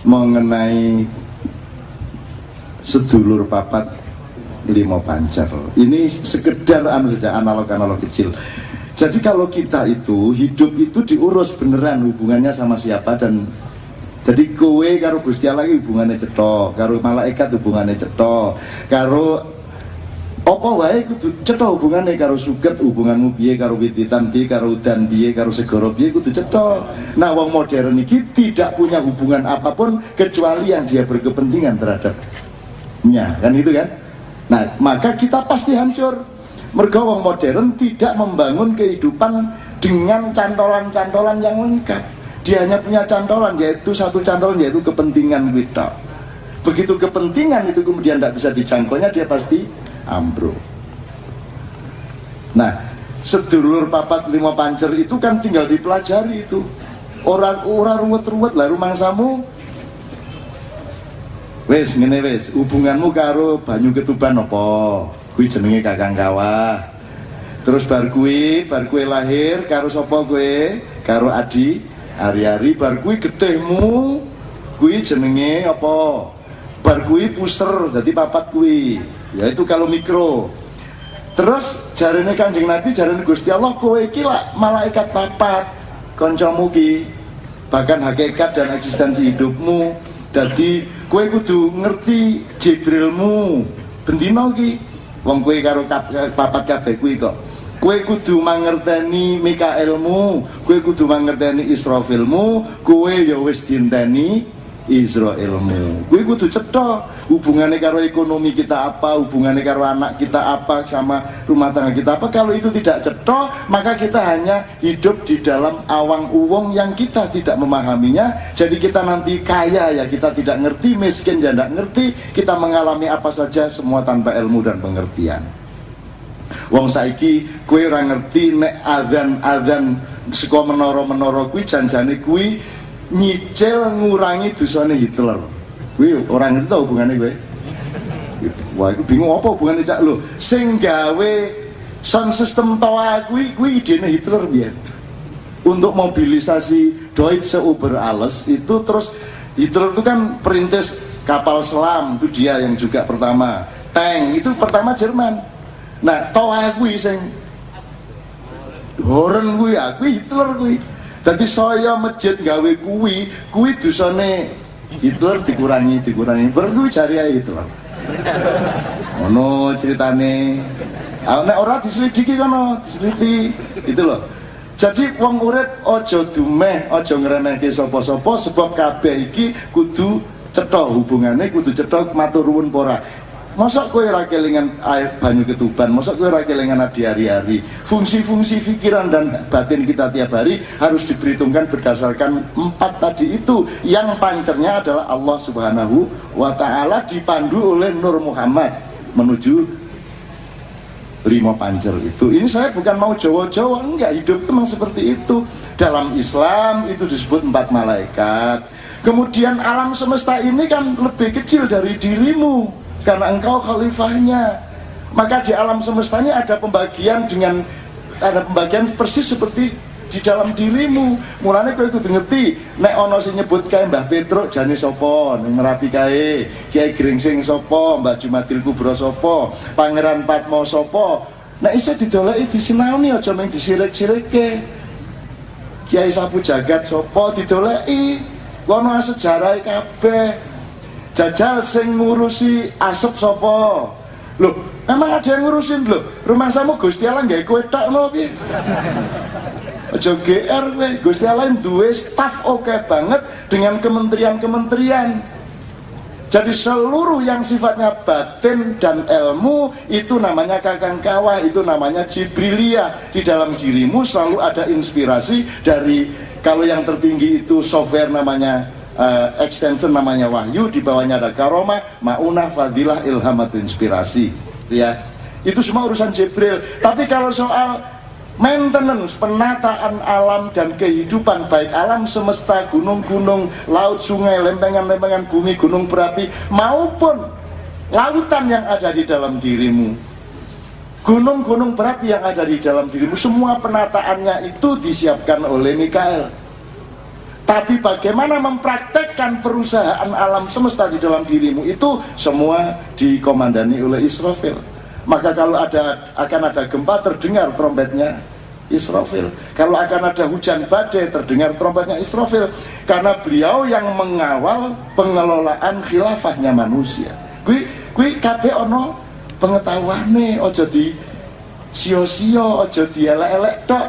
mengenai sedulur papat limo pancer. Ini sekedar saja analog-analog kecil. Jadi kalau kita itu hidup itu diurus beneran hubungannya sama siapa, dan jadi kowe karo Gusti Allah hubungannya cetok, karo malaikat hubungannya cetok, karo apa wae kudu cetok hubungannya, karo suket hubunganmu piye, karo wititan piye, karo udan piye, karo segara piye kudu cetok. Nah, wong modern iki tidak punya hubungan apapun kecuali yang dia berkepentingan terhadapnya, kan itu kan? Nah, maka kita pasti hancur. Mergo wong modern tidak membangun kehidupan dengan cantolan-cantolan yang lengkap. Dia hanya punya cantolan, yaitu satu cantolan, yaitu kepentingan kita. Begitu kepentingan itu kemudian tidak bisa dijangkaunya, dia pasti ambruk. Nah, sedulur papat lima pancer itu kan tinggal dipelajari itu. Orang ruwet-ruwet lah rumangsamu. Wes ngene wes, hubunganmu karo banyu ketuban apa? Kuwi jenenge Kakang Kawah. Terus bar kuwi lahir karo sapa kowe? Karo Adi Ari-ari. Bar kuwi getihmu kuwi jenenge apa? Bar kuwi puser dadi papat kuwi. Yaitu kalau mikro. Terus jarene Kanjeng Nabi, jarene Gusti Allah, kowe iki lak malaikat papat kancamu ki. Bahkan hakikat dan eksistensi hidupmu. Dadi kowe kudu ngerti Jibrilmu bendina ki. Wong kowe karo papat kabeh kuwi kok. Kowe kudu mangerteni Mikaelmu, kowe kudu mangerteni Israfilmu, kowe ya wis dienteni Israilmu. Kowe kudu cetha hubungannya karo ekonomi kita apa, hubungannya karo anak kita apa, sama rumah tangga kita apa. Kalau itu tidak cetha, maka kita hanya hidup di dalam awang uwong yang kita tidak memahaminya. Jadi kita nanti kaya ya kita tidak ngerti, miskin ya tidak ngerti, kita mengalami apa saja semua tanpa ilmu dan pengertian. Wong saiki kue ora ngerti nek adzan saka menara-menara kuwi janjane kuwi nyicil ngurangi dosane Hitler. Kuwi ora ngerti ta hubungane kowe? Wah, iku bingung apa hubungane cak lho. Sing gawe sound system toa kuwi idene Hitler biyen. Untuk mobilisasi Deutsche Über Alles itu, terus Hitler itu kan perintis kapal selam, itu dia yang juga pertama. Tank itu pertama Jerman. Nah, toa kuwi sing Horen kuwi Hitler kuwi. Dadi saya masjid gawe kuwi dosane Hitler dikurangi bar kuwi jari ae Hitler. Ngono ceritane. Nek ora diselidiki kono, diseliti itu loh. Jadi wong urip aja dumeh, aja ngremehke sapa-sapa, sebab kabeh iki kudu cetha hubungane, kudu cetha matur nuwun ora. Masa kowe ora kelingan air banyu ketuban, masa kowe ora kelingan adi hari-hari. Fungsi-fungsi pikiran dan batin kita tiap hari harus diperhitungkan berdasarkan 4 tadi itu, yang pancernya adalah Allah Subhanahu wa ta'ala, dipandu oleh Nur Muhammad menuju 5 pancer itu. Ini saya bukan mau Jawa-Jawa, enggak, hidup itu memang seperti itu. Dalam Islam itu disebut 4 malaikat. Kemudian alam semesta ini kan lebih kecil dari dirimu, karena engkau khalifahnya. Maka di alam semestanya ada pembagian persis seperti di dalam dirimu. Mulane kowe kudu ngerti nek ana sing nyebut kae Mbah Petruk jane sapa, ning Merapi kae Kiai Gringsing sapa, Mbah Jumadil Kubro sapa, Pangeran Patmo sapa. Nek iso didoleki disinaoni, aja mung disirik-sirikke. Kiai Sapu Jagat sapa didoleki, kono sejarahe kabeh. Jajal sing ngurusi asep sapa? Loh, memang ada yang ngurusin loh. Rumah samu Gusti Allah nggawe kowe tok ngono piye? Aja GR kowe, Gusti Allah duwe staf oke banget dengan kementerian-kementerian. Jadi seluruh yang sifatnya batin dan ilmu itu namanya Kakang Kawah, itu namanya Jibrilia. Di dalam dirimu selalu ada inspirasi dari, kalau yang tertinggi itu software namanya extension namanya wahyu, di bawahnya ada karomah, maunah, fadilah, ilham atau inspirasi, ya. Itu semua urusan Jibril. Tapi kalau soal maintenance, penataan alam dan kehidupan, baik alam semesta, gunung-gunung, laut, sungai, lempengan-lempengan bumi, gunung berapi, maupun lautan yang ada di dalam dirimu, gunung-gunung berapi yang ada di dalam dirimu, semua penataannya itu disiapkan oleh Mikael. Tapi bagaimana mempraktekkan perusahaan alam semesta di dalam dirimu itu semua dikomandani oleh Israfil. Maka kalau akan ada gempa, terdengar trompetnya Israfil. Kalau akan ada hujan badai, terdengar trompetnya Israfil. Karena beliau yang mengawal pengelolaan khilafahnya manusia. Kui kabeh ono pengetahuane, ojo di sio-sio, ojo di elek-elek tok.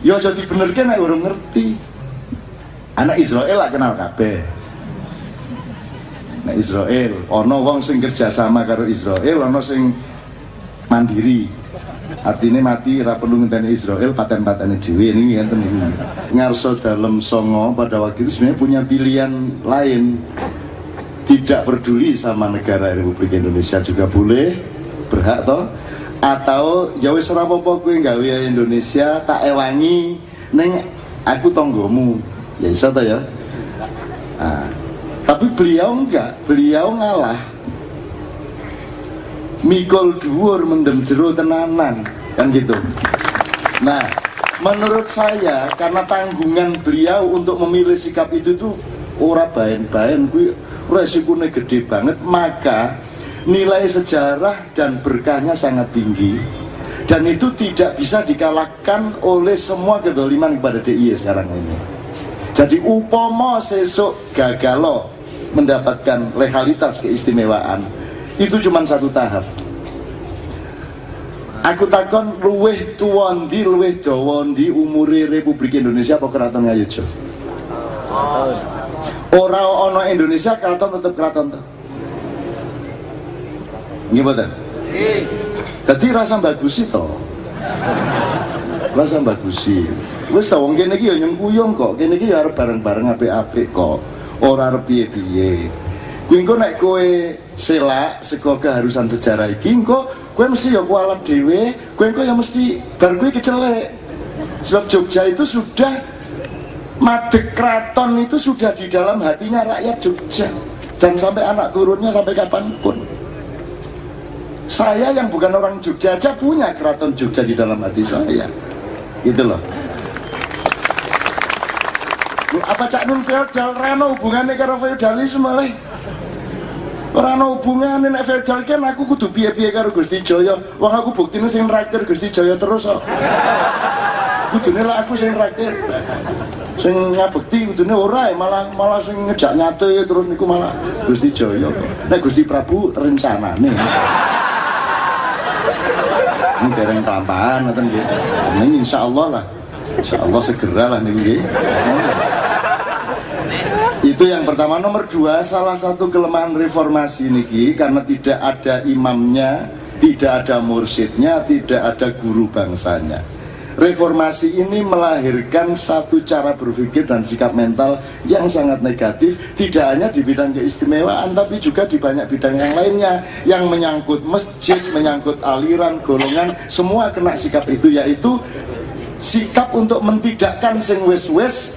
Ya ojo dibenerke nek urung ngerti. Anak Israel lah kenal kabeh. Nah Israel, ono wong sing kerja sama karo Israel, ono sing mandiri. Artinya mati ra perlu ngenteni Israel, paten-patene dhewe ini ngenten iki. Ngarso dalem songo pada waktu itu sebenarnya punya pilihan lain. Tidak peduli sama negara Republik Indonesia juga boleh, berhak toh. Atau ya wis ora apa-apa kowe gawe Indonesia tak ewangi ning aku tonggomu. Ya bisa toh ya. Nah, tapi beliau enggak, beliau ngalah. Mikul dhuwur mendem jero tenanan, kan gitu. Nah, menurut saya karena tanggungan beliau untuk memilih sikap itu tuh ora baen-baen, kuwi resikonya gede banget, maka nilai sejarah dan berkahnya sangat tinggi. Dan itu tidak bisa dikalahkan oleh semua kedoliman kepada DIY sekarang ini. Jadi upomo sesuk gagalo mendapatkan legalitas keistimewaan, itu cuma satu tahap. Aku takon luweh tuwondi, luweh dawondi umure Republik Indonesia apa Keraton Ngayodya? Ora ono Indonesia, keraton tetep keraton tuh. Nggih mboten? Dadi rasa bagus itu. Rasa bagus sih. Wis ta wong kene iki ya nyengkuyung kok. Kene iki ya arep bareng-bareng apik-apik kok. Ora arep piye-piye. Kuwi engko nek kowe selak saka keharusan sejarah iki engko kowe mesti ya kualat dhewe, kowe engko ya mesti bar kowe kecelek. Sebab Jogja itu sudah madeg keraton itu sudah di dalam hatinya rakyat Jogja. Dan sampai anak turunnya sampai kapanpun. Saya yang bukan orang Jogja aja punya keraton Jogja di dalam hati saya. Gitu loh. Apa cak nun feodal rano hubungannya karo feodalisme leh. Ora ana hubungane nek feodal kan aku kudu piye-piye karo Gusti Jaya. Wong aku buktine sing raktir Gusti Jaya terus kok. Kudune lah aku sing raktir. Sing ngabekti kudune ora malah sing ngejak nyate terus niku malah Gusti Jaya. Nek Gusti Prabu rencanane. Ini dereng tambahan ngoten nggih. Ini insyaallah lah. Insyaallah segera lah niku nggih. Itu yang pertama. Nomor dua, salah satu kelemahan reformasi niki karena tidak ada imamnya, tidak ada mursyidnya, tidak ada guru bangsanya. Reformasi ini melahirkan satu cara berpikir dan sikap mental yang sangat negatif, tidak hanya di bidang keistimewaan tapi juga di banyak bidang yang lainnya yang menyangkut masjid, menyangkut aliran, golongan, semua kena sikap itu, yaitu sikap untuk mentidakkan sing wis-wis.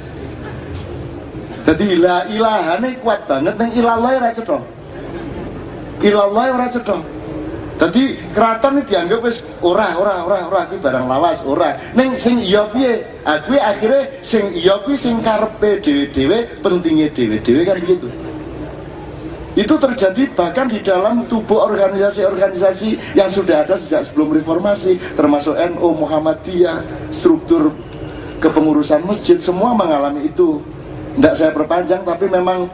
Jadi la ilahane kuat banget, neng ilallah ora cetha. Ilallah ora cetha. Jadi keraton ini dianggap wis ora kuwi barang lawas, ora. Neng sing iya piye? Kuwi akhire sing iya kuwi sing karepe dhewe-dhewe, pentinge dhewe-dhewe kan gitu. Itu terjadi bahkan di dalam tubuh organisasi-organisasi yang sudah ada sejak sebelum reformasi, termasuk NU, Muhammadiyah, struktur kepengurusan masjid, semua mengalami itu. Tidak saya perpanjang, tapi memang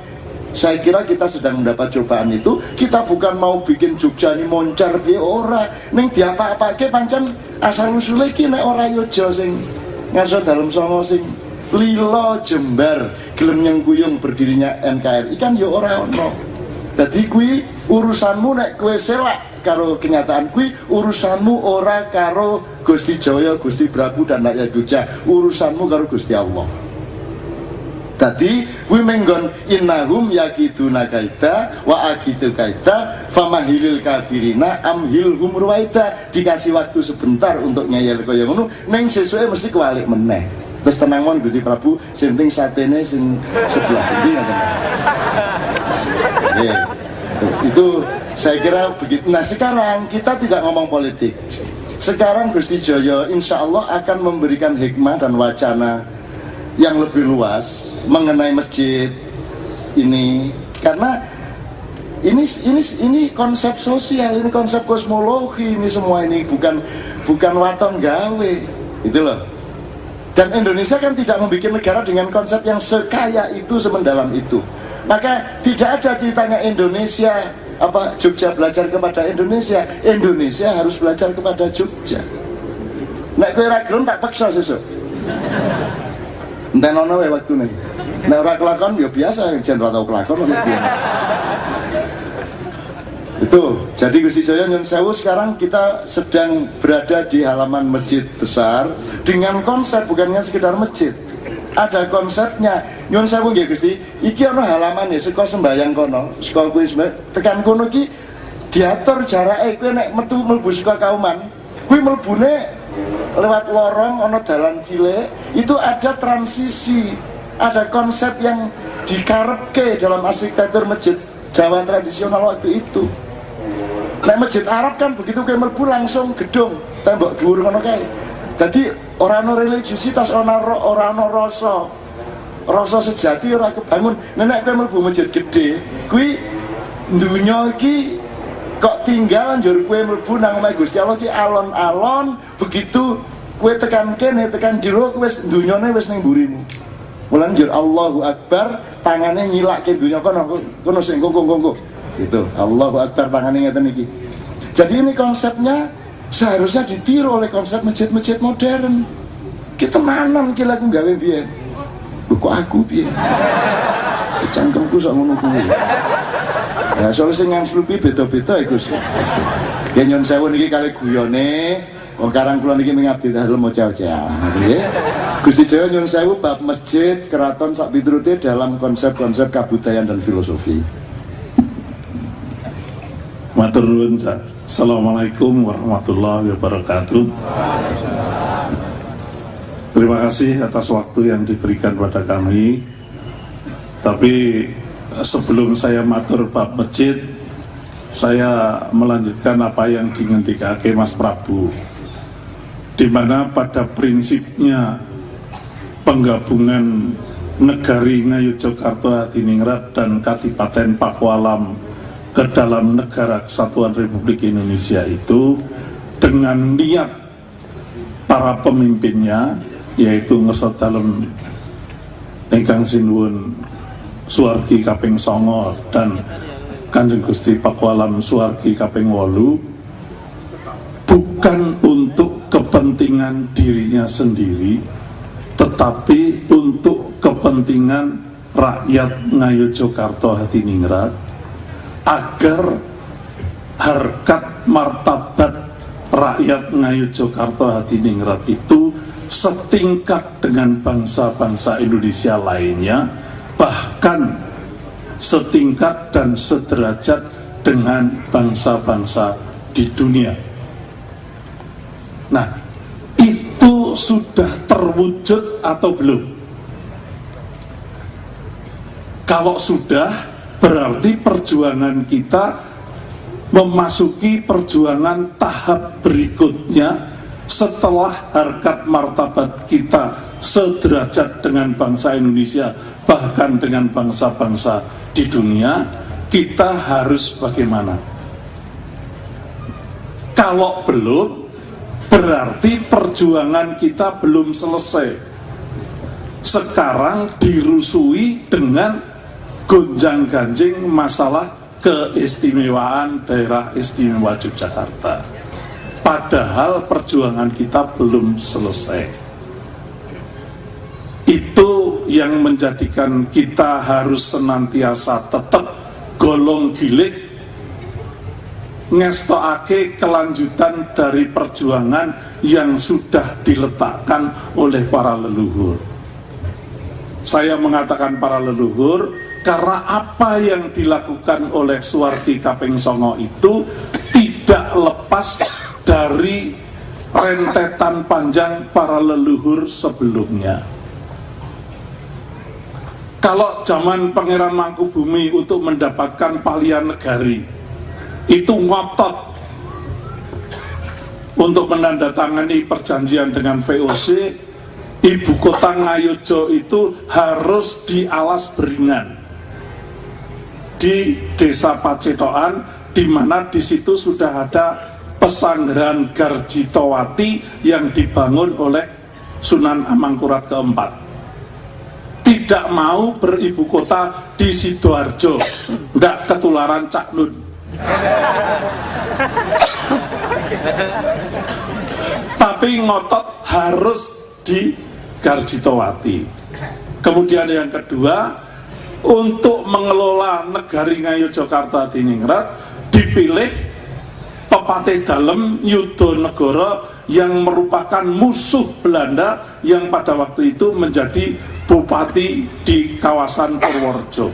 saya kira kita sedang mendapat cobaan itu. Kita bukan mau bikin Jogja ini moncar piye ora, ning diapa-apake pancen asal usule iki nek ora yoja sing ngaso dalem songo sing lilo jembar gelem nyengkuyung berdirinya NKRI kan ya ora ono. Dadi kuwi urusanmu nek kowe selak karo kenyataan kuwi, urusanmu ora karo Gusti Jaya, Gusti Prabu dan rakyat Jogja, urusanmu karo Gusti Allah. Tadi kuwi menggon innahum yakiduna kaita wa akidu kaita famahilil kafirina amhilhum ruwaida. Dikasih waktu sebentar untuk ngeyel kaya ngono, ning sesuke mesti kewalik meneh. Terus tenang mon Gusti Prabu, sing penting satene sing sebelah ndi ngoten. Itu saya kira begitu. Nah sekarang kita tidak ngomong politik. Sekarang Gusti Jaya insya Allah akan memberikan hikmah dan wacana yang lebih luas mengenai masjid ini, karena ini konsep sosial, ini konsep kosmologi, ini semua ini bukan waton gawe, itu loh. Dan Indonesia kan tidak membuat negara dengan konsep yang sekaya itu, semendalam itu. Maka tidak ada ceritanya Indonesia Jogja belajar kepada Indonesia, Indonesia harus belajar kepada Jogja. Nek kowe ra gelem tak paksa sesuk. Enten ono wae waktune. Nek ora kelakon ya biasa, jan ora tau kelakon ono piye. Itu, jadi Gusti Jaya Nyun Sewu, sekarang kita sedang berada di halaman masjid besar dengan konsep bukannya sekedar masjid. Ada konsepnya. Nyun Sewu nggih Gusti, iki ana halaman ya saka sembayang kono, saka kuwi tekan kono iki diatur jarake kowe nek metu mlebu saka kauman, kuwi mlebune lewat lorong ana dalan cilik, itu ada transisi, ada konsep yang dikarepke dalam arsitektur masjid Jawa tradisional waktu itu. Nek masjid Arab kan begitu kowe mlebu langsung gedung, tembok dhuwur ngono kae. Dadi ora ana religiusitas, ora ana rasa sejati ora kebangun. Nek kowe mlebu masjid gede, kuwi dunya iki kok tinggal njur kowe mlebu nang omahe Gusti Allah ki alon-alon, begitu kowe tekan kene, tekan jero wis dunyane wis ning mburimu. Mulane njur Allahu Akbar, tangane nyilake dunya kono sing kongkong. Itu Allahu Akbar, tangannya ngeten iki. Jadi ini konsepnya seharusnya ditiru oleh konsep masjid-masjid modern. Kita tenanan ki laku gawe biyen. Kok aku piye? Cangkemku sak ngono kuwi. Ya soal sing ngangslupi beda-beda iku sih. Ya Nyun Sewu niki kali guyone, wong karang kula niki mengabdi dalem ocehan. Nggih. Gusti Jaya Nyun Sewu bab masjid, keraton sak piturute dalam konsep-konsep kabudayaan dan filosofi. Matur nuwun. Assalamualaikum warahmatullahi wabarakatuh. Terima kasih atas waktu yang diberikan pada kami. Tapi sebelum saya matur bab masjid, saya melanjutkan apa yang dingendikake Mas Prabu, di mana pada prinsipnya penggabungan Negari Ngayogyakarta Hadiningrat dan Kadipaten Pakualam ke dalam Negara Kesatuan Republik Indonesia itu dengan niat para pemimpinnya, yaitu ngersot dalem ingkang sinuwun Suwargi kaping 9 dan Kanjeng Gusti Pakualam Suwargi kaping 8, bukan untuk kepentingan dirinya sendiri, tetapi untuk kepentingan rakyat Ngayogyakarta Hadiningrat, agar harkat martabat rakyat Ngayogyakarta Hadiningrat itu setingkat dengan bangsa-bangsa Indonesia lainnya, bahkan setingkat dan sederajat dengan bangsa-bangsa di dunia. Nah, itu sudah terwujud atau belum? Kalau sudah, berarti perjuangan kita memasuki perjuangan tahap berikutnya setelah harkat martabat kita sederajat dengan bangsa Indonesia, bahkan dengan bangsa-bangsa di dunia. Kita harus bagaimana? Kalau belum, berarti perjuangan kita belum selesai. Sekarang dirusui dengan gonjang-ganjing masalah keistimewaan daerah istimewa Yogyakarta, padahal perjuangan kita belum selesai. Itu yang menjadikan kita harus senantiasa tetap golong gilik ngestokake kelanjutan dari perjuangan yang sudah diletakkan oleh para leluhur. Saya mengatakan para leluhur karena apa yang dilakukan oleh Suwargi kaping 9 itu tidak lepas dari rentetan panjang para leluhur sebelumnya. Kalau zaman Pangeran Mangkubumi untuk mendapatkan Palian Negari itu ngotot untuk menandatangani perjanjian dengan VOC, ibu kota Ngayogja itu harus di Alas Beringan, di Desa Pacetokan, di mana di situ sudah ada pesanggrahan Garjitowati yang dibangun oleh Sunan Amangkurat keempat. Tidak mau beribu kota di Sidoarjo, tidak ketularan Cak Nun. Tapi ngotot harus di Garjitowati. Kemudian yang kedua, untuk mengelola negari Ngayogyakarta Diningrat dipilih Pepatih Dalem Yudonegoro yang merupakan musuh Belanda yang pada waktu itu menjadi bupati di kawasan Purworejo.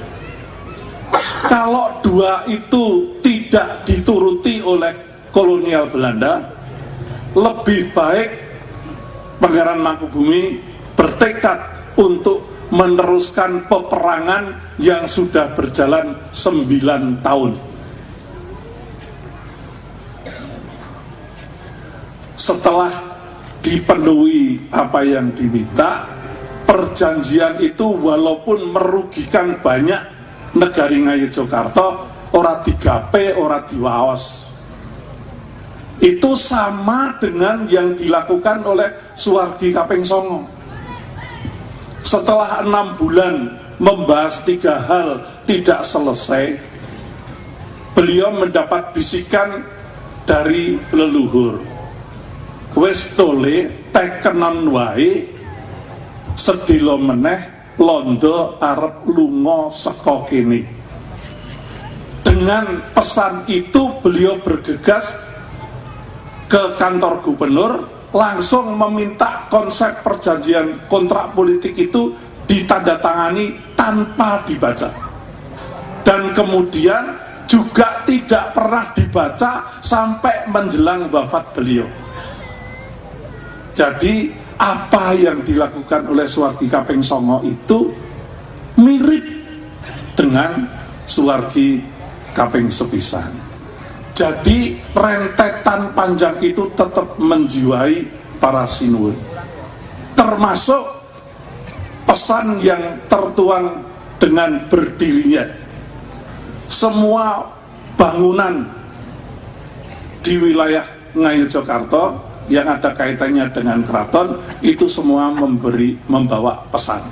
Kalau dua itu tidak dituruti oleh kolonial Belanda, lebih baik Pangeran Mangkubumi bertekad untuk meneruskan peperangan yang sudah berjalan 9 tahun. Setelah dipenuhi apa yang diminta, perjanjian itu walaupun merugikan banyak negari Ngayogyakarta, ora digape, ora diwaos. Itu sama dengan yang dilakukan oleh Suwargi Kaping Songo. Setelah 6 bulan membahas 3 hal tidak selesai, beliau mendapat bisikan dari leluhur, wis tole tekenan wae, sedilo meneh londo arep lunga saka kene. Dengan pesan itu beliau bergegas ke kantor gubernur, langsung meminta konsep perjanjian kontrak politik itu ditandatangani tanpa dibaca, dan kemudian juga tidak pernah dibaca sampai menjelang wafat beliau. Jadi apa yang dilakukan oleh Suwargi Kaping Songo itu mirip dengan Suwargi Kaping Sepisan. Jadi rentetan panjang itu tetap menjiwai para sinuwun, termasuk pesan yang tertuang dengan berdirinya semua bangunan di wilayah Ngayogyakarta yang ada kaitannya dengan keraton, itu semua membawa pesan.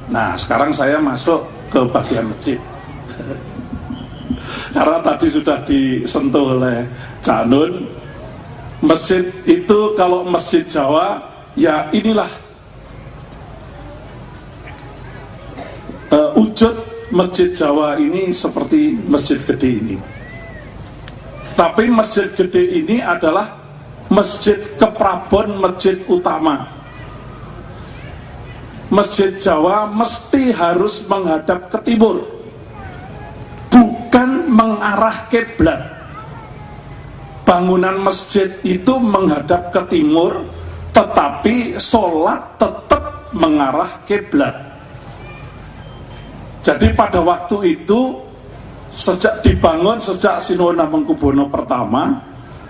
Nah, sekarang saya masuk ke bagian masjid. Karena tadi sudah disentuh oleh Cak Nun, masjid itu kalau masjid Jawa, ya inilah wujud masjid Jawa ini seperti masjid gede ini. Tapi masjid gede ini adalah masjid keprabon, masjid utama. Masjid Jawa mesti harus menghadap ke timur, bukan mengarah kiblat. Bangunan masjid itu menghadap ke timur, tetapi sholat tetap mengarah kiblat. Jadi pada waktu itu, sejak dibangun, sejak Sinuwun Hamengkubuwono pertama,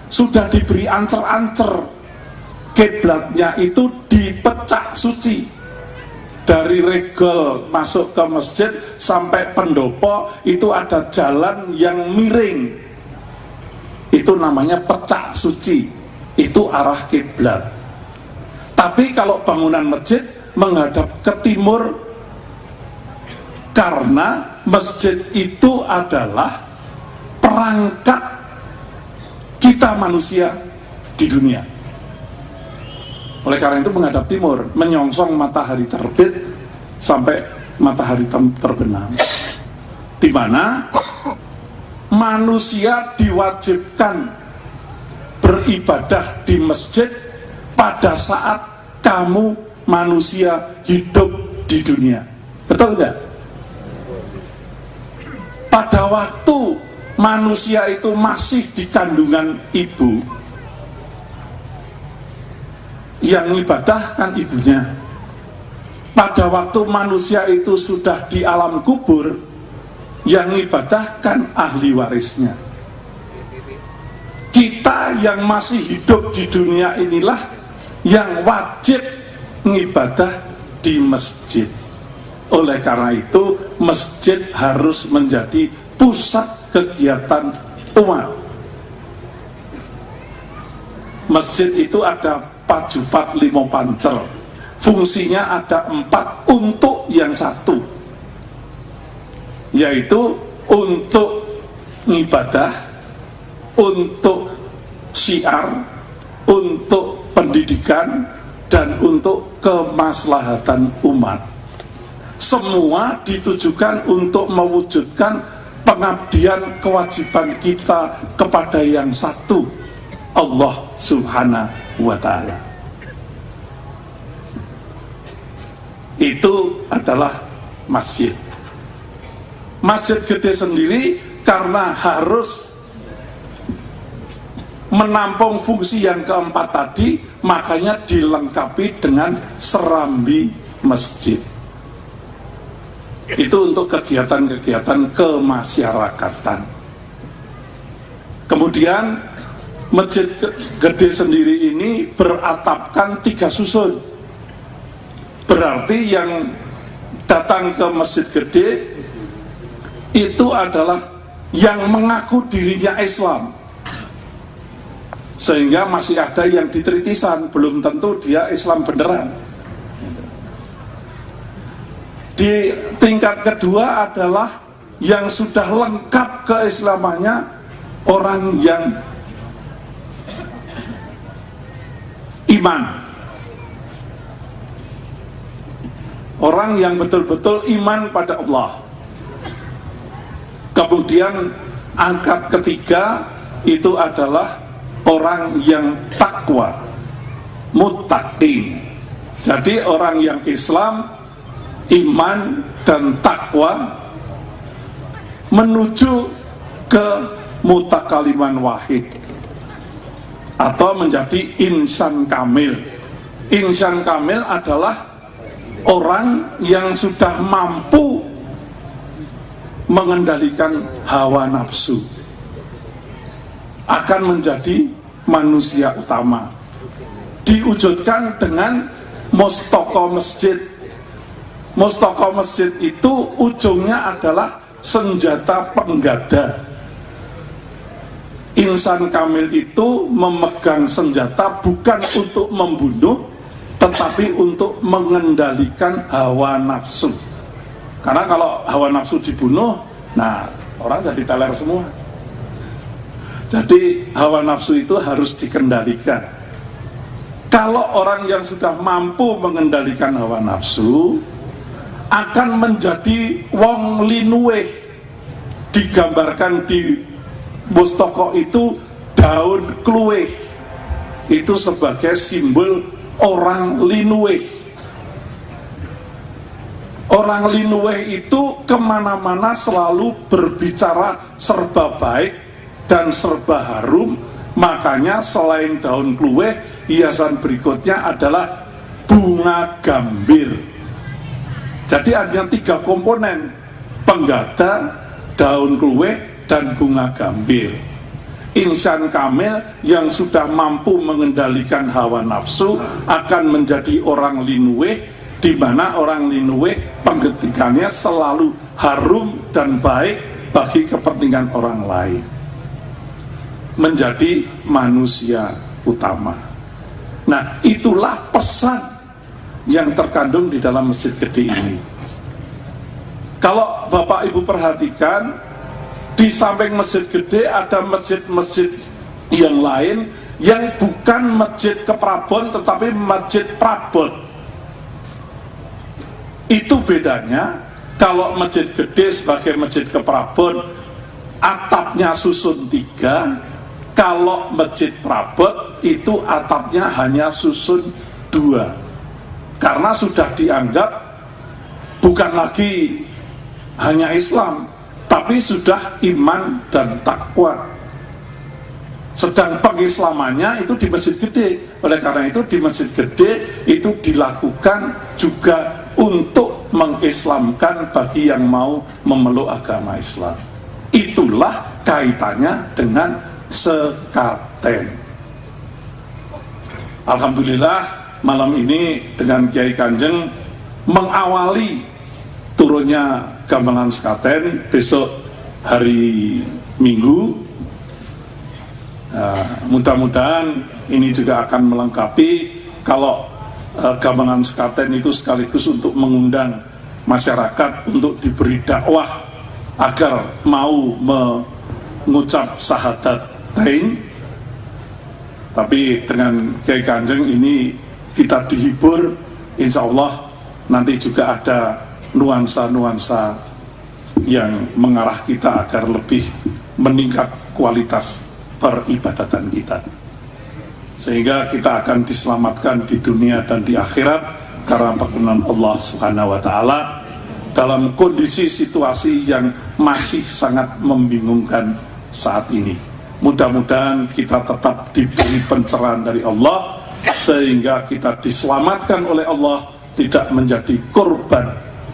sudah diberi ancer-ancer kiblatnya itu dipecah suci. Dari regol masuk ke masjid sampai pendopo itu ada jalan yang miring, itu namanya pecah suci, itu arah kiblat. Tapi kalau bangunan masjid menghadap ke timur, karena masjid itu adalah perangkat kita manusia di dunia. Oleh karena itu menghadap timur, menyongsong matahari terbit sampai matahari terbenam, di mana manusia diwajibkan beribadah di masjid pada saat kamu manusia hidup di dunia. Betul nggak? Pada waktu manusia itu masih di kandungan ibu, yang ibadah kan ibunya. Pada waktu manusia itu sudah di alam kubur, yang ibadah kan ahli warisnya. Kita yang masih hidup di dunia inilah yang wajib ngibadah di masjid. Oleh karena itu masjid harus menjadi pusat kegiatan umat. Masjid itu ada pajupat limo pancer, fungsinya ada 4 untuk yang satu, yaitu untuk ngibadah, untuk syiar, untuk pendidikan, dan untuk kemaslahatan umat. Semua ditujukan untuk mewujudkan pengabdian kewajiban kita kepada yang satu, Allah Subhanahu wa Ta'ala. Itu adalah masjid. Masjid gede sendiri karena harus menampung fungsi yang keempat tadi, makanya dilengkapi dengan serambi masjid. Itu untuk kegiatan-kegiatan kemasyarakatan. Kemudian masjid gede sendiri ini beratapkan 3 susun. Berarti yang datang ke masjid gede itu adalah yang mengaku dirinya Islam, sehingga masih ada yang di Tritisan, belum tentu dia Islam beneran. Di tingkat kedua adalah yang sudah lengkap keislamannya, orang yang iman, orang yang betul-betul iman pada Allah. Kemudian angkat ketiga itu adalah orang yang takwa, muttaqin. Jadi orang yang Islam, iman, dan takwa menuju ke mutakaliman wahid atau menjadi insan kamil. Insan kamil adalah orang yang sudah mampu mengendalikan hawa nafsu, akan menjadi manusia utama. Diwujudkan dengan mustoko masjid. Mustoko masjid itu ujungnya adalah senjata penggada. Insan kamil itu memegang senjata bukan untuk membunuh, tetapi untuk mengendalikan hawa nafsu. Karena kalau hawa nafsu dibunuh, nah orang jadi teler semua. Jadi hawa nafsu itu harus dikendalikan. Kalau orang yang sudah mampu mengendalikan hawa nafsu, akan menjadi wong linuweh. Digambarkan di mustoko itu daun kluweh, itu sebagai simbol orang linuweh. Orang linuweh itu kemana-mana selalu berbicara serba baik dan serba harum. Makanya selain daun kluweh, hiasan berikutnya adalah bunga gambir. Jadi ada 3 komponen: penggada, daun kluweh, dan bunga gambir. Insan kamil yang sudah mampu mengendalikan hawa nafsu akan menjadi orang linuweh, di mana orang linuweh penggetikannya selalu harum dan baik bagi kepentingan orang lain. Menjadi manusia utama. Nah, itulah pesan yang terkandung di dalam masjid gede ini. Kalau Bapak Ibu perhatikan, di samping masjid gede ada masjid-masjid yang lain yang bukan masjid keprabon tetapi masjid prabon. Itu bedanya. Kalau masjid gede sebagai masjid keprabon, atapnya susun 3. Kalau masjid prabon itu atapnya hanya susun 2. Karena sudah dianggap bukan lagi hanya Islam, tapi sudah iman dan takwa. Sedang pengislamannya itu di masjid gede. Oleh karena itu di masjid gede itu dilakukan juga untuk mengislamkan bagi yang mau memeluk agama Islam. Itulah kaitannya dengan sekaten. Alhamdulillah malam ini dengan Kiai Kanjeng mengawali turunnya Gamelan Sekaten besok hari Minggu. Mudah-mudahan ini juga akan melengkapi kalau Gamelan Sekaten itu sekaligus untuk mengundang masyarakat untuk diberi dakwah agar mau mengucap syahadattain. Tapi dengan Kiai Kanjeng ini kita dihibur, insya Allah nanti juga ada nuansa-nuansa yang mengarah kita agar lebih meningkat kualitas peribadatan kita, sehingga kita akan diselamatkan di dunia dan di akhirat karena perkenan Allah Subhanahu wa Ta'ala dalam kondisi situasi yang masih sangat membingungkan saat ini. Mudah-mudahan kita tetap diberi pencerahan dari Allah sehingga kita diselamatkan oleh Allah, tidak menjadi korban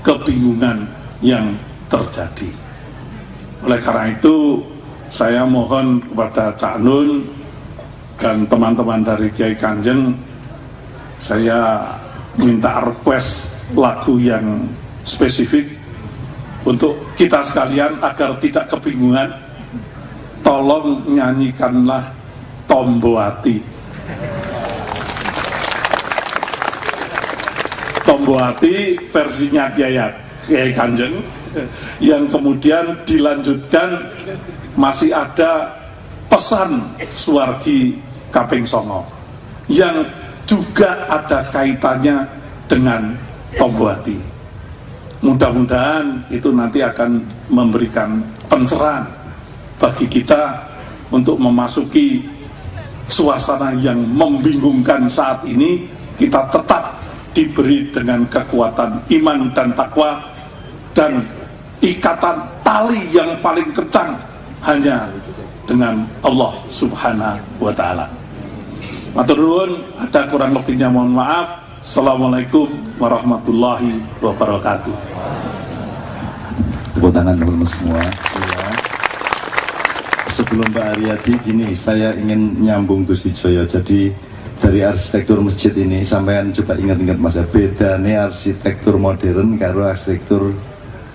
kebingungan yang terjadi. Oleh karena itu saya mohon kepada Cak Nun dan teman-teman dari Kiai Kanjeng, saya minta request lagu yang spesifik untuk kita sekalian agar tidak kebingungan. Tolong nyanyikanlah Tombo Hati. Tombo Hati versinya Kiai Kanjeng, yang kemudian dilanjutkan masih ada pesan Suwargi Kaping Songo yang juga ada kaitannya dengan Tombo Hati. Mudah-mudahan itu nanti akan memberikan pencerahan bagi kita untuk memasuki suasana yang membingungkan saat ini. Kita tetap diberi dengan kekuatan iman dan takwa, dan ikatan tali yang paling kencang hanya dengan Allah Subhanahu wa Ta'ala. Matur nuwun, ada kurang lebihnya mohon maaf. Assalamualaikum warahmatullahi wabarakatuh. Tepuk tangan teman-teman semua. Sebelum Pak Aryadi, gini, saya ingin nyambung Gusti Joyo. Jadi dari arsitektur masjid ini, sampean coba ingat-ingat Mas, bedanya arsitektur modern karo arsitektur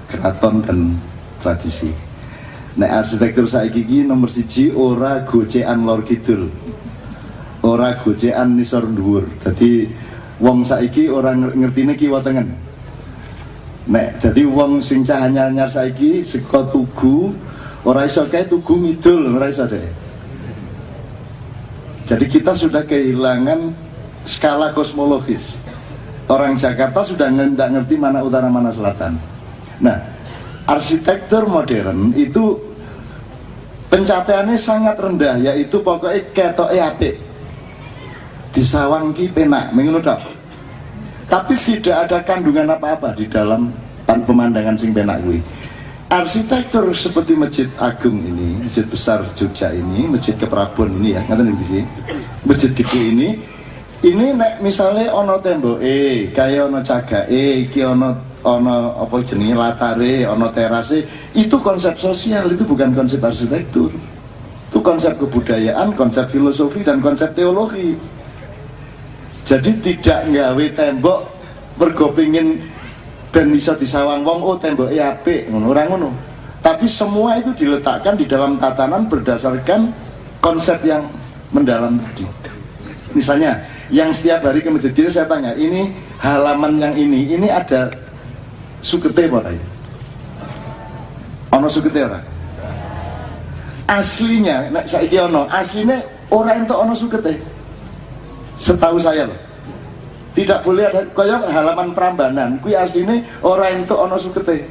keraton dan tradisi. Nah, arsitektur saiki iki nomor siji ora gocekan lor kidul, ora gocekan nisor dhuwur. Dadi wong saiki ora ngertine kiwa tengen. Nek dadi wong sing cah anyar saiki saka Tugu ora iso kae Tugu ngidul, ora iso deh. Jadi kita sudah kehilangan skala kosmologis. Orang Jakarta sudah nggak ngerti mana utara mana selatan. Nah, arsitektur modern itu pencapaiannya sangat rendah, yaitu pokoknya ketoke apik, disawangki penak, mengono tok. Tapi tidak ada kandungan apa-apa di dalam pemandangan sing penak kuwi. Arsitektur seperti Masjid Agung ini, Masjid Besar Jogja ini, Masjid Keprabon ini ya, ngaten iki. Masjid gede ini nek misalnya ono temboke, kaya ono cagake, iki ono apa jenenge latare, ono terase, itu konsep sosial, itu bukan konsep arsitektur. Itu konsep kebudayaan, konsep filosofi dan konsep teologi. Jadi tidak nggawe tembok mergo pengin ben iso disawang wong, oh temboke apik, ngono ora ngono. Tapi semua itu diletakkan di dalam tatanan berdasarkan konsep yang mendalam tadi. Misalnya, yang setiap hari ke masjid kita saya tanya, ini halaman yang ini ada sukete apa ya? Ono sukete ora? Aslinya, nek saiki ono, aslinya ora entuk ono sukete. Setahu saya loh. Tidak boleh ada kaya halaman Prambanan kuwi asline ora entuk ana sukete.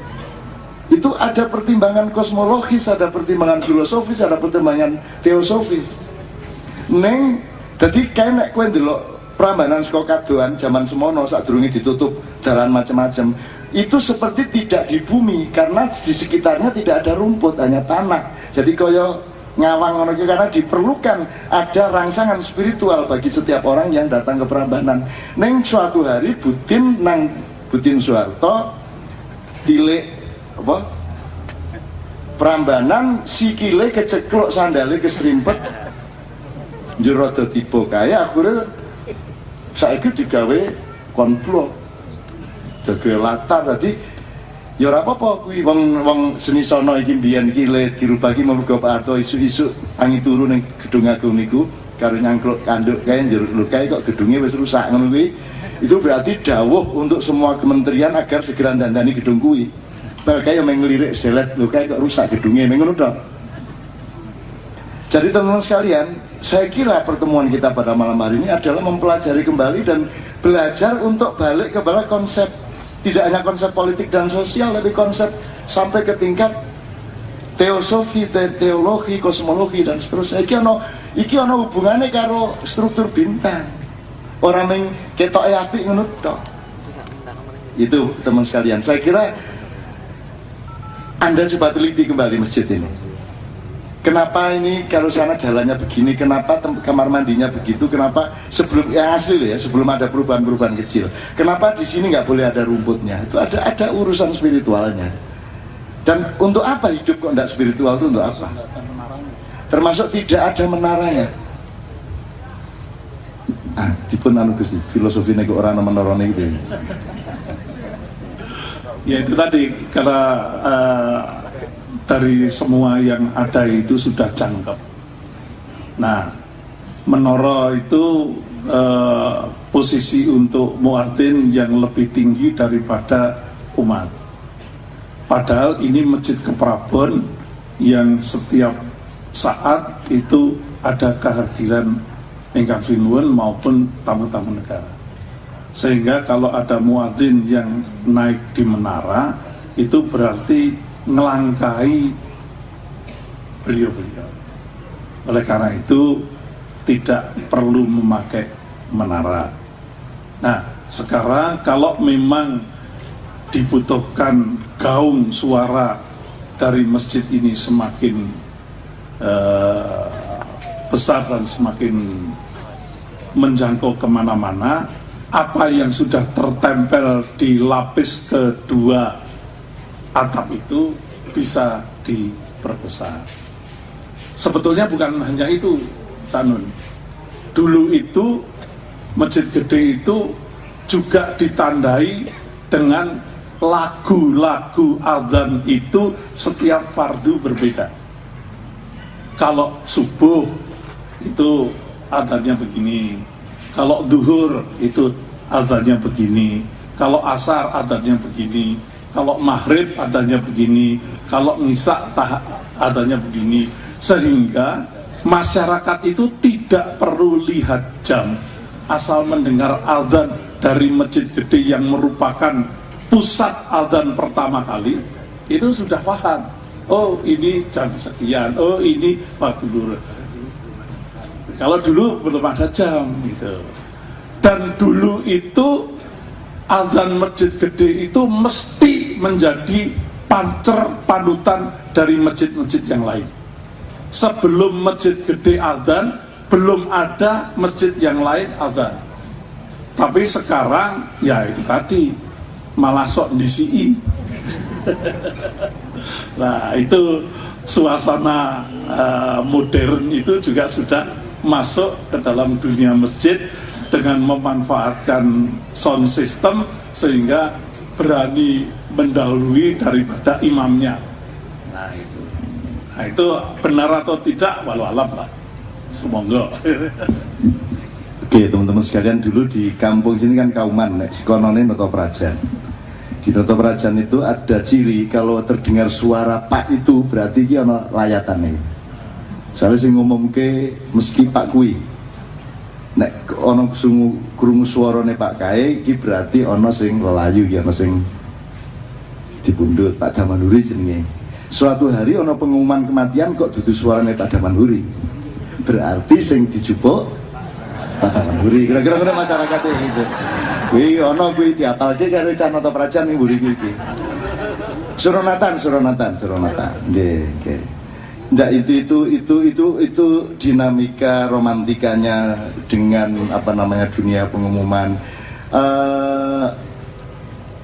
Itu ada pertimbangan kosmologis, ada pertimbangan filosofis, ada pertimbangan teosofis. Neng dadi kae nek kowe ndelok Prambanan saka kadoan zaman semono sadurunge ditutup dalan macam-macam, itu seperti tidak di bumi karena di sekitarnya tidak ada rumput, hanya tanah. Jadi kaya ngawang ngono iki karena diperlukan ada rangsangan spiritual bagi setiap orang yang datang ke Prambanan. Neng suatu hari Butin Soeharto tilik apa? Prambanan sikile kecekluk, sandale kesrimpet, jero tiba kaya akhirnya saiki digawe konblok dadi latar tadi ya ora apa-apa kuwi wong seni sono iki mbiyen iki le dirubah iki mergo Pak Harto isu-isu tangi turu ning gedung agung niku karo nyangkluk kanduk kae njero lho kae kok gedunge wis rusak ngono kuwi. Itu berarti dawuh untuk semua kementerian agar segera dandani gedung kuwi. Kayak yang ngelirik selet lho kae kok rusak gedungnya ngono to. Jadi teman-teman sekalian, saya kira pertemuan kita pada malam hari ini adalah mempelajari kembali dan belajar untuk balik kepada konsep, tidak hanya konsep politik dan sosial, tapi konsep sampai ke tingkat teosofi, teologi, kosmologi dan seterusnya. Iki ono hubungannya karo struktur bintang. Orang yang ketok apik ngono tok. Itu teman sekalian. Saya kira Anda coba teliti kembali masjid ini. Kenapa ini kalau sana jalannya begini, kenapa kamar mandinya begitu, kenapa sebelum yang asli loh ya, sebelum ada perubahan-perubahan kecil, kenapa di sini nggak boleh ada rumputnya? Itu ada urusan spiritualnya. Dan untuk apa hidup kok tidak spiritual itu untuk apa? Termasuk tidak ada menaranya. Dipun anu Gusti, filosofi nek ora ana menarane gitu. Ya itu tadi karena dari semua yang ada itu sudah jangkep. Nah, menara itu posisi untuk muadzin yang lebih tinggi daripada umat. Padahal ini masjid Keprabon yang setiap saat itu ada kehadiran ingkang sinuwun maupun tamu-tamu negara. Sehingga kalau ada muadzin yang naik di menara itu berarti ngelangkai beliau-beliau. Oleh karena itu tidak perlu memakai menara. Nah, sekarang kalau memang dibutuhkan gaung suara dari masjid ini semakin besar dan semakin menjangkau kemana-mana, apa yang sudah tertempel di lapis kedua atap itu bisa diperbesar. Sebetulnya bukan hanya itu, Sanun. Dulu itu masjid gede itu juga ditandai dengan lagu-lagu azan itu setiap fardu berbeda. Kalau subuh itu azannya begini, kalau duhur itu azannya begini, kalau asar azannya begini, kalau maghrib adanya begini, kalau ngisak adanya begini, sehingga masyarakat itu tidak perlu lihat jam, asal mendengar azan dari masjid gede yang merupakan pusat azan pertama kali, itu sudah paham. Oh ini jam sekian, oh ini waktu dulu. Kalau dulu belum ada jam gitu. Dan dulu itu azan masjid gede itu mesti menjadi pancer panutan dari masjid-masjid yang lain. Sebelum masjid gede azan, belum ada masjid yang lain azan. Tapi sekarang ya itu tadi malah sok disi. Nah itu suasana modern itu juga sudah masuk ke dalam dunia masjid dengan memanfaatkan sound system sehingga berani mendahului daripada imamnya. Nah itu benar atau tidak walau alam lah. Semoga. Oke teman-teman sekalian, dulu di kampung sini kan Kauman, si konone Noto Prajan. Di Noto Prajan itu ada ciri kalau terdengar suara Pak itu berarti ki ono layatannya. Soalnya sing ngomongke meski Pak kui. Nek ono krungu suarane Pak kae iki berarti ono sing lelayu iki, ono sing dipundhut Pak Damanhuri jenenge. Suatu hari ono pengumuman kematian kok dudu suarane Pak Damanhuri. Berarti sing dijupuk Pak Damanhuri. Kira-kira ngono masyarakatnya gitu. Kuwi ono kuwi diapalke karo Canoto Prajan ning mburi iki. Suronatan. Nggih. Nggak, itu dinamika romantikanya dengan apa namanya dunia pengumuman.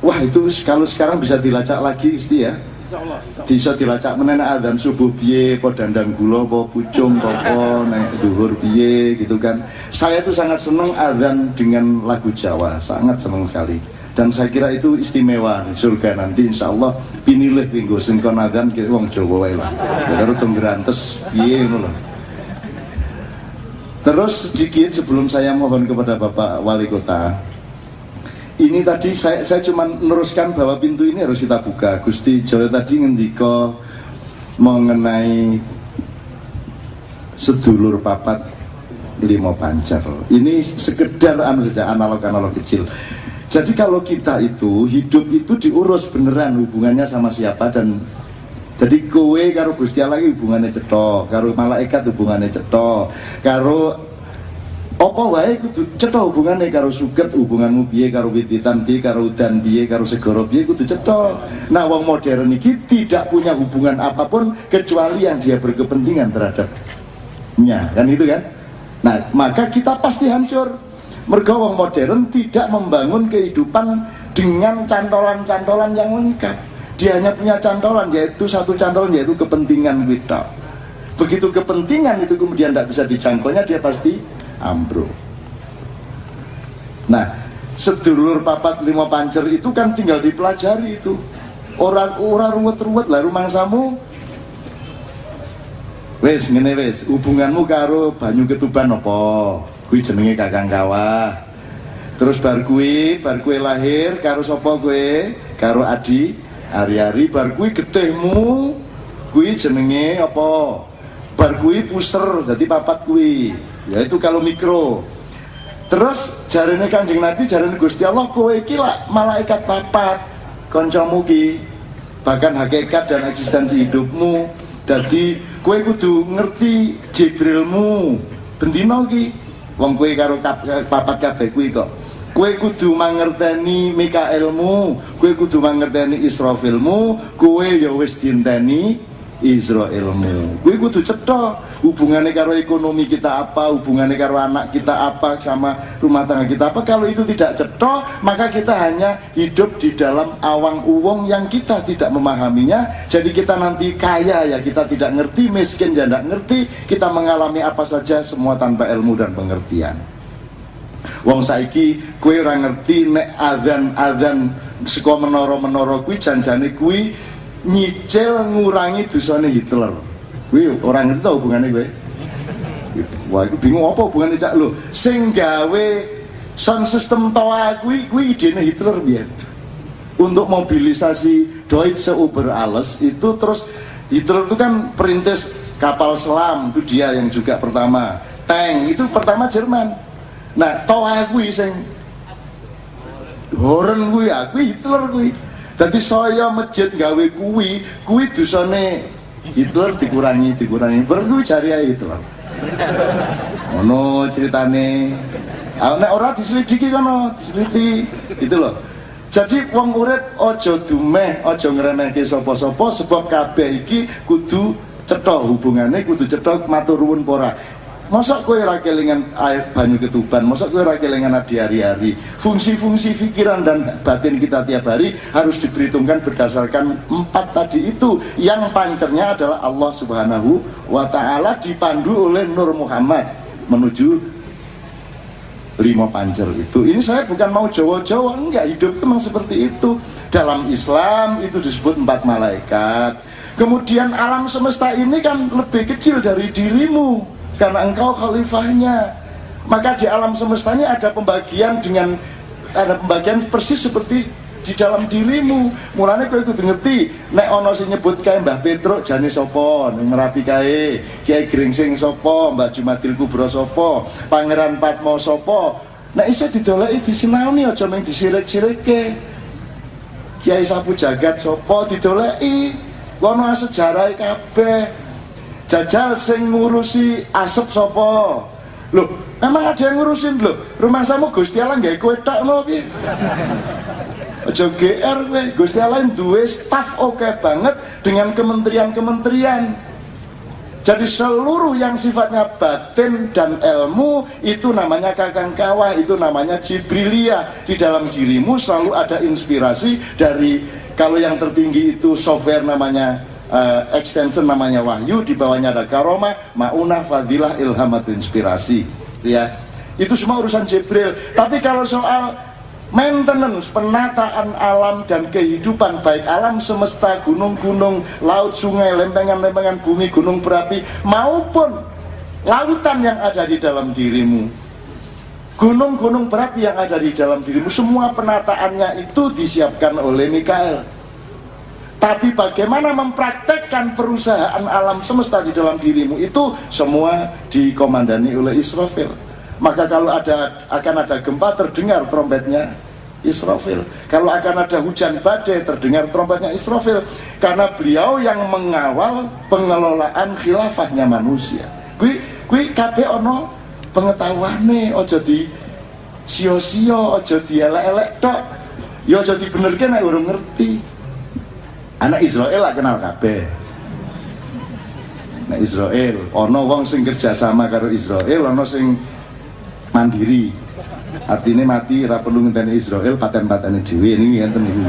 Wah itu kalau sekarang bisa dilacak lagi Isti ya. bisa dilacak meneh adzan subuh piye, apa dandang gula, apa pucung, apa nek zuhur piye gitu kan. Saya tuh sangat seneng adzan dengan lagu Jawa, sangat seneng sekali. Dan saya kira itu istimewa di surga nanti insyaallah pinilih minggu sing kon adzan ki wong Jawa wae lah. Karo tenggerantes piye ngono lho. Terus sedikit sebelum saya mohon kepada Bapak Wali Kota. Ini tadi saya cuma meneruskan bahwa pintu ini harus kita buka. Gusti Joyo tadi ngendika mengenai sedulur papat limo pancer. Ini sekedar saja analog kecil. Jadi kalau kita itu hidup itu diurus beneran hubungannya sama siapa, dan jadi kowe karo Gusti Allah hubungannya cetok, karo malaikat hubungannya cetok, karo apa wae kudu cetha hubungane, karo suket hubunganmu piye, karo wititan piye, karo udan piye, karo segara piye kudu cetha. Nah wong modern iki tidak punya hubungan apapun kecuali yang dia berkepentingan terhadapnya, kan itu kan. Nah maka kita pasti hancur. Mergo wong modern tidak membangun kehidupan dengan cantolan-cantolan yang lengkap. Dia hanya punya cantolan, yaitu satu cantolan, yaitu kepentingan kita. Begitu kepentingan itu kemudian tidak bisa dijangkaunya, dia pasti ambruk. Nah, sedulur papat lima pancer itu kan tinggal dipelajari itu. Orang ruwet-ruwet lah rumangsamu. Wes ngene wes, hubunganmu karo banyu ketuban apa? Kuwi jenenge Kakang Kawah. Terus bar kuwi lahir karo sapa kowe? Karo Adi Ari-ari. Bar kuwi getihmu kuwi jenenge apa? Bar kuwi puser, dadi papat kuwi. Ya itu kalau mikro. Terus jarene Kanjeng Nabi, jarene Gusti Allah, kowe iki lak malaikat papat kancamu ki, bahkan hakikat dan eksistensi hidupmu. Dadi kowe kudu ngerti Jibrilmu bendina ki. Wong kowe karo papat kabeh kuwi kok. Kowe kudu mangerteni Mikaelmu, kowe kudu mangerteni Israfilmu, kowe ya wis dienteni Israilmu. Kuwi kudu cetha hubungannya karo ekonomi kita apa, hubungannya karo anak kita apa, sama rumah tangga kita apa. Kalau itu tidak cetha, maka kita hanya hidup di dalam awang uwong yang kita tidak memahaminya. Jadi kita nanti kaya ya kita tidak ngerti, miskin ya tidak ngerti, kita mengalami apa saja semua tanpa ilmu dan pengertian. Wong saiki kuwi ora ngerti nek adzan saka menara-menara kuwi janjane kuwi nyicil ngurangi dosane Hitler. Kuwi orang ngerti tau hubungane kowe. Wah, iku bingung apa hubungane cak lho. Sing gawe sound system toa kuwi idene Hitler biyen. Untuk mobilisasi Deutsche Über Alles itu, terus Hitler itu kan perintis kapal selam, itu dia yang juga pertama. Tank itu pertama Jerman. Nah, toa kuwi sing Horen kuwi Hitler kuwi. Dadi saya masjid gawe kuwi dosane Hitler dikurangi berkuwi jari ae Hitler. Ono ceritane. Nek ora diselidiki kono, diseliti itu loh. Jadi wong urip aja dumeh, aja ngremehke sapa-sapa, sebab kabeh iki kudu cetha hubungane, kudu cetha matur nuwun ora. Masa kowe ora kelingan air banyu ketuban, masa kowe ora kelingan adi hari-hari. Fungsi-fungsi pikiran dan batin kita tiap hari harus diperhitungkan berdasarkan 4 tadi itu. Yang pancernya adalah Allah Subhanahu wa ta'ala, dipandu oleh Nur Muhammad menuju 5 pancer itu. Ini saya bukan mau Jawa-Jawa, enggak, hidup memang seperti itu. Dalam Islam itu disebut 4 malaikat. Kemudian alam semesta ini kan lebih kecil dari dirimu, karena engkau khalifahnya. Maka di alam semestanya ada pembagian persis seperti di dalam dirimu. Mulane kowe kudu ngerti nek ana sing nyebut kae Mbah Petruk jane sapa, ning Merapi kae Kiai Gringsing sapa, Mbah Jumadil Kubro sapa, Pangeran Patmo sapa. Nek iso didoleki disinaoni, aja mung disirik-sirikke. Kiai Sapu Jagat sapa didoleki, kono sejarahe kabeh. Jajal sing ngurusi asep sapa? Loh, emang ada yang ngurusin lho. Rumah samu Gusti Allah nggawe kowe tok lho piye? Aja GR kowe. Gusti Allah duwe staf oke banget dengan kementerian-kementerian. Jadi seluruh yang sifatnya batin dan ilmu itu namanya Kakang Kawah, itu namanya Jibrilia. Di dalam dirimu selalu ada inspirasi dari Kalau yang tertinggi itu software namanya extension namanya wahyu, di bawahnya ada karomah, maunah, fadilah, ilham atau inspirasi, ya. Itu semua urusan Jibril. Tapi kalau soal maintenance, penataan alam dan kehidupan, baik alam semesta, gunung-gunung, laut, sungai, lempengan-lempengan bumi, gunung berapi, maupun lautan yang ada di dalam dirimu, gunung-gunung berapi yang ada di dalam dirimu, semua penataannya itu disiapkan oleh Mikael. Tapi bagaimana mempraktekkan perusahaan alam semesta di dalam dirimu, itu semua dikomandani oleh Israfil. Maka kalau akan ada gempa, terdengar trompetnya Israfil. Kalau akan ada hujan badai, terdengar trompetnya Israfil. Karena beliau yang mengawal pengelolaan khilafahnya manusia. Kui kabeh ono pengetahuane, ojo di sio-sio, ojo di elek-elek tok. Ya ojo dibenerke nek urung ngerti. Anak Israel lah kenal kabeh. Nek Israel ono wong sing kerjasama karo Israel, ono sing mandiri. Artinya mati ra perlu ngenteni Israel, paten-patene dhewe. Ini ngenten iki.